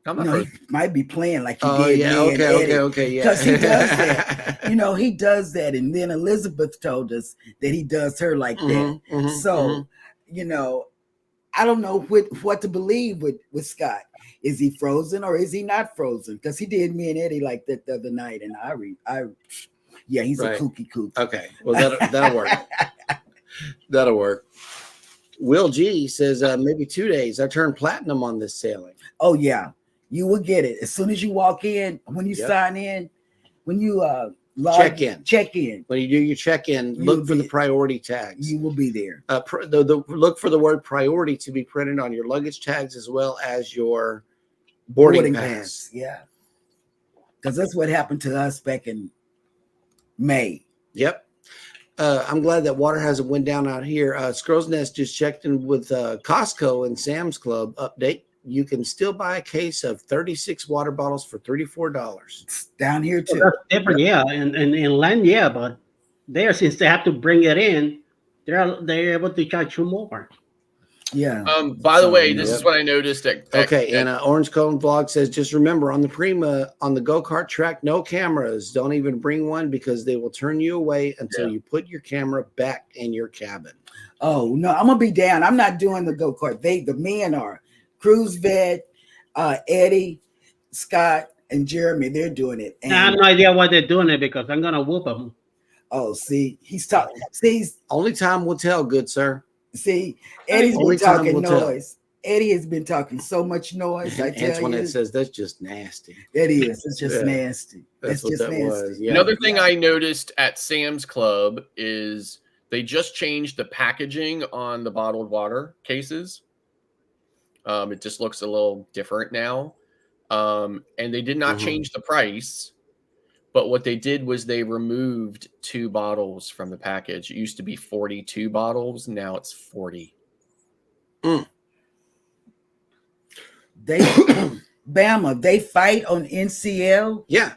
I'm not frozen. He might be playing like he did. Yeah, okay, yeah. Because he does that. He does that. And then Elizabeth told us that he does her like that. So, I don't know what to believe with Scott. Is he frozen or is he not frozen? Because he did me and Eddie like that the other night. And he's a kooky kook. Okay. Well, that'll work. That'll work. Will G says, maybe 2 days. I turned platinum on this sailing. Oh, yeah. You will get it. As soon as you walk in, when you sign in, when you check in. When you do your check-in, look for the priority tags. You will be there. Look for the word priority to be printed on your luggage tags as well as your boarding pass. Yeah. Because that's what happened to us back in May. Yep. I'm glad that water hasn't went down out here. Squirrel's Nest just checked in with Costco and Sam's Club update. You can still buy a case of 36 water bottles for $34. Down here too. That's different, yeah. And in land, yeah, but there, since they have to bring it in, they're able to charge you more. Yeah. By the way, this is what I noticed. And Orange Cone Vlog says, just remember on the Prima, on the go-kart track, no cameras. Don't even bring one because they will turn you away until you put your camera back in your cabin. Oh no, I'm gonna be down. I'm not doing the go-kart. The men are. Cruise Vet, Eddie, Scott, and Jeremy, they're doing it. And I have no idea why they're doing it because I'm gonna whoop them. Oh, see, he's talking. See, only time will tell, good sir. See, Eddie's been talking noise. Eddie has been talking so much noise. I tell Antoinette you, says that's just nasty. It is. It's just nasty. That's just nasty. Was. Yeah. Another thing I noticed at Sam's Club is they just changed the packaging on the bottled water cases. It just looks a little different now. And they did not change the price. But what they did was they removed 2 bottles from the package. It used to be 42 bottles. Now it's 40. Bama, they fight on NCL? Yeah.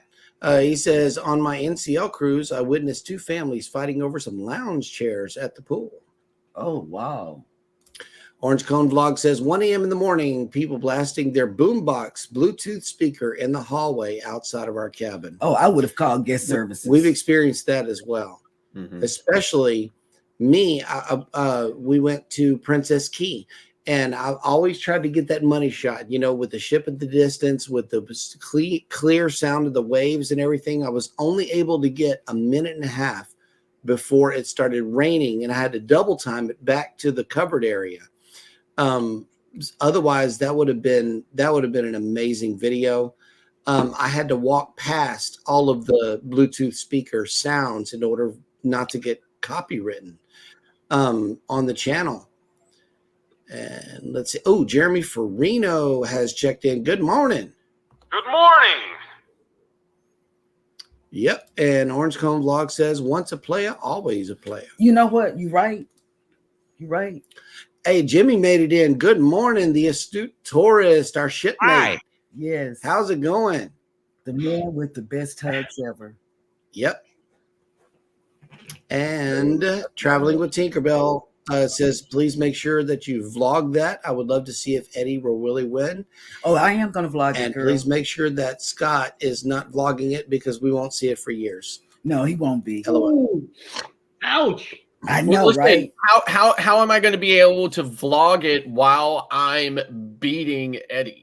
He says, on my NCL cruise, I witnessed 2 families fighting over some lounge chairs at the pool. Oh, wow. Orange Cone Vlog says 1 a.m. in the morning, people blasting their boombox Bluetooth speaker in the hallway outside of our cabin. Oh, I would have called guest services. We've experienced that as well. especially me. We went to Princess Key, and I always tried to get that money shot, with the ship at the distance, with the clear sound of the waves and everything. I was only able to get a minute and a half before it started raining, and I had to double time it back to the covered area. Otherwise, that would have been an amazing video. I had to walk past all of the Bluetooth speaker sounds in order not to get copywritten on the channel. And let's see. Oh, Jeremy Farino has checked in. Good morning. Good morning. Yep. And Orange Cone Vlog says, once a player, always a player. You know what? You're right. You're right. Hey, Jimmy made it in. Good morning, the astute tourist, our shipmate. Hi. Yes. How's it going? The man with the best hugs ever. Yep. And Traveling with Tinkerbell says, please make sure that you vlog that. I would love to see if Eddie will really win. Oh, I am going to vlog it, And girl. please make sure that Scott is not vlogging it because we won't see it for years. No, he won't be. LOL. Ouch. I know, Listen, right? How am I going to be able to vlog it while I'm beating Eddie?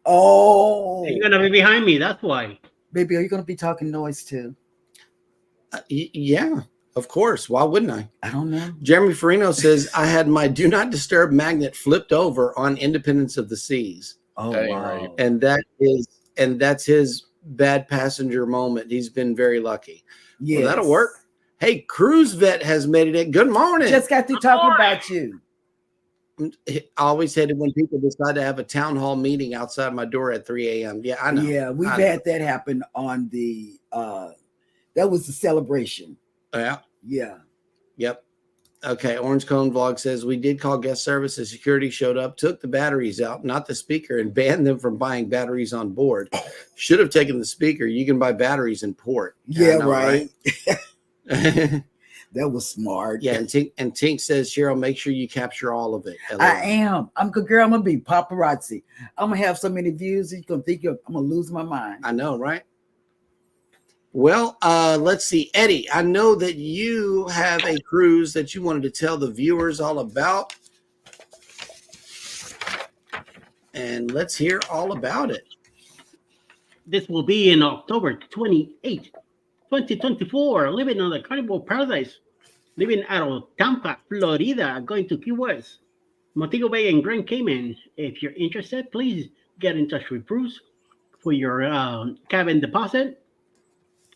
Oh, You're gonna be behind me. That's why. baby, are you going to be talking noise too? Yeah, of course. Why wouldn't I? I don't know. Jeremy Farino says, I had my do not disturb magnet flipped over on Independence of the Seas. Oh, That ain't wow. right. And that's his bad passenger moment. He's been very lucky. Yes. Well, that'll work. Hey, Cruise Vet has made it in. Good morning. Just got through talking about you. I always hated when people decide to have a town hall meeting outside my door at 3 a.m. Yeah, I know. Yeah, we've had that happen on the that was the celebration. Yeah. Yeah. Yep. Okay. Orange Cone Vlog says we did call guest service. The security showed up, took the batteries out, not the speaker, and banned them from buying batteries on board. Should have taken the speaker. You can buy batteries in port. Yeah, I know, right. right? That was smart. Yeah, and Tink says, Cheryl, make sure you capture all of it. LOL. I am. I'm good girl. I'm gonna be paparazzi. I'm gonna have so many views. You're gonna think I'm gonna lose my mind. I know, right? Well, let's see. Eddie, I know that you have a cruise that you wanted to tell the viewers all about. And let's hear all about it. This will be in October 28th, 2024. Living on the Carnival Paradise. Living out of Tampa, Florida. Going to Key West, Montego Bay, and Grand Cayman. If you're interested, please get in touch with Bruce for your cabin deposit.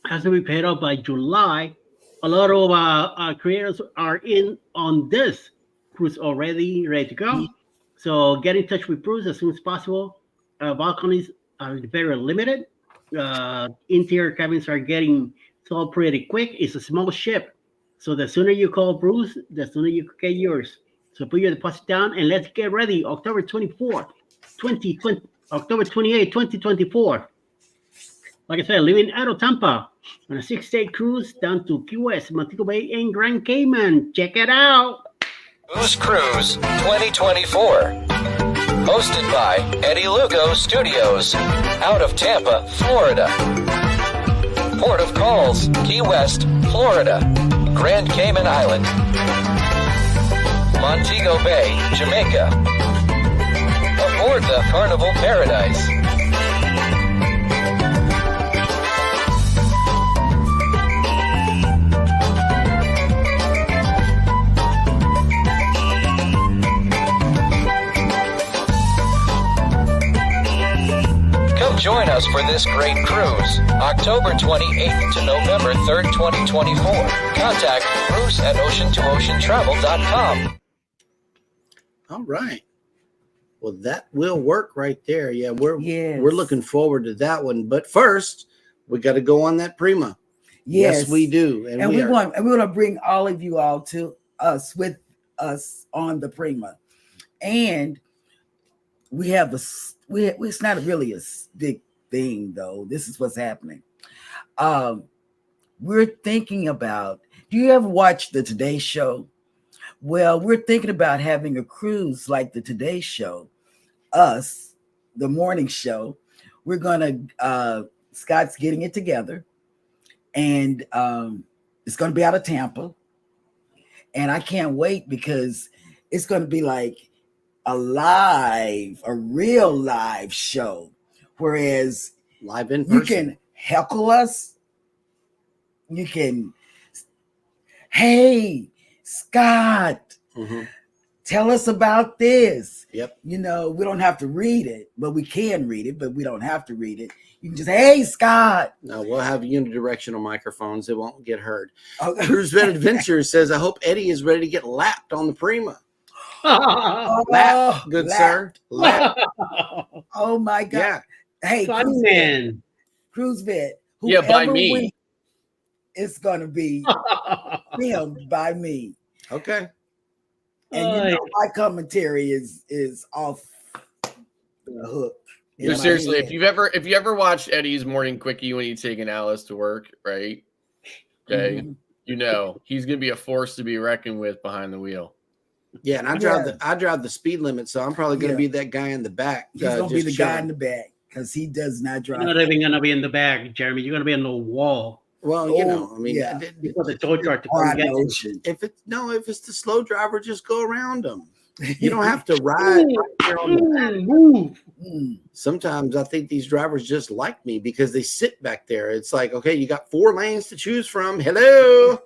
Has to be paid off by July. A lot of creators are in on this cruise already, ready to go. So get in touch with Bruce as soon as possible. Balconies are very limited. Interior cabins are getting sold pretty quick. It's a small ship. So the sooner you call Bruce, the sooner you can get yours. So put your deposit down and let's get ready. October 24, 2020, October 28, 2024. Like I said, leaving out of Tampa on a 6-day cruise down to Key West, Montego Bay, and Grand Cayman. Check it out. Booze Cruise 2024. Hosted by Eddie Lugo Studios. Out of Tampa, Florida. Port of calls, Key West, Florida. Grand Cayman Island. Montego Bay, Jamaica. Aboard the Carnival Paradise. Join us for this great cruise, October 28th to November 3rd, 2024. Contact Bruce at ocean2oceantravel.com. All right. Well, that will work right there. Yeah, we're looking forward to that one. But first, we got to go on that Prima. Yes, we do. And we want to bring all of you all to us with us on the Prima. And we have it's not really a big thing though. This is what's happening. We're thinking about, do you ever watch the Today Show? Well, we're thinking about having a cruise like the Today Show, us, the morning show. We're gonna Scott's getting it together, and It's going to be out of Tampa. And I can't wait because it's going to be like a real live show. Whereas Live in you person. can heckle us. You can, hey, Scott, tell us about this. Yep. You know, we don't have to read it, but we can read it, but we don't have to read it. You can just, hey, Scott. No, we'll have unidirectional microphones. It won't get heard. Okay. J&S Adventures says, I hope Eddie is ready to get lapped on the Prima. Oh, Lap, good lap. sir. Lap. Oh, my God. Yeah. Hey, Fun Cruise man. Cruise Vet. Yeah, by whoever me. wins, it's going to be filmed by me. Okay. And you know, my commentary is off the hook. No, seriously, if you ever watched Eddie's morning quickie when he's taking Alice to work, right? Okay, you know he's gonna be a force to be reckoned with behind the wheel. Yeah, and I drive the speed limit, so I'm probably going to be that guy in the back. He's going to be the chilling. guy in the back because he does not drive. You're not even going to be in the back, Jeremy. You're going to be on the wall. Well, you know, I mean, You put the tow truck to Or come on get the you. ocean. if it's the slow driver, just go around them. You don't have to ride right there on the back. Move. Sometimes I think these drivers just like me because they sit back there. It's like, okay, you got 4 lanes to choose from. Hello.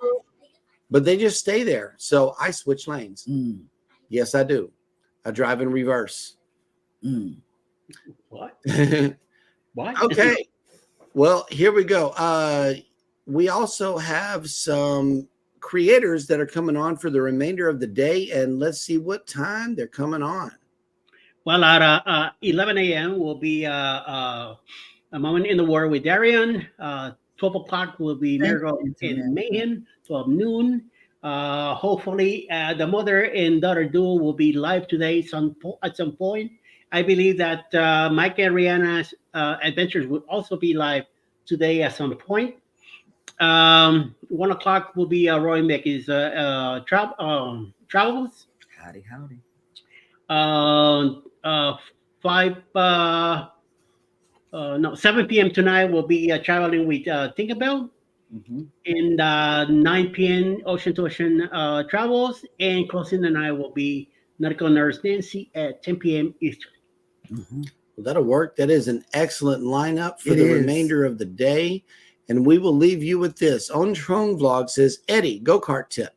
But they just stay there. So I switch lanes. Yes, I do. I drive in reverse. What? What? Okay. Well, here we go. We also have some creators that are coming on for the remainder of the day, and let's see what time they're coming on. Well, at 11 a.m. will be a moment in the war with Darian. 12 o'clock will be Miracle in Mayhem. 12 noon. Hopefully, the mother and daughter duo will be live today at some point. I believe that Mike and Rihanna's Adventures will also be live today at some point. 1 o'clock will be Roy Mickey's travels. Howdy. 7 p.m. tonight will be traveling with Tinkerbell. And 9 p.m. Ocean to Ocean travels, and closing the night will be Nautical Nurse Nancy at 10 p.m. Eastern. Well, that'll work. That is an excellent lineup for the remainder of the day. And we will leave you with this. On Drone Vlog says, Eddie, go-kart tip.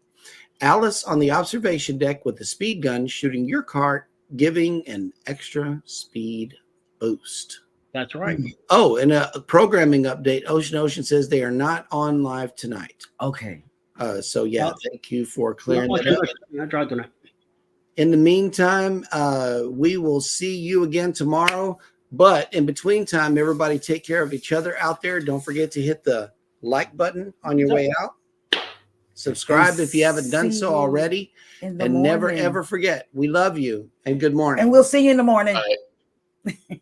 Alice on the observation deck with the speed gun shooting your cart, giving an extra speed boost. That's right. Oh, and a programming update. Ocean says they are not on live tonight. Okay. So, yeah, thank you for clearing that up. In the meantime, we will see you again tomorrow. But in between time, everybody take care of each other out there. Don't forget to hit the like button on your way out. Subscribe if you haven't done so already. And never, ever forget, we love you and good morning. And we'll see you in the morning. Bye.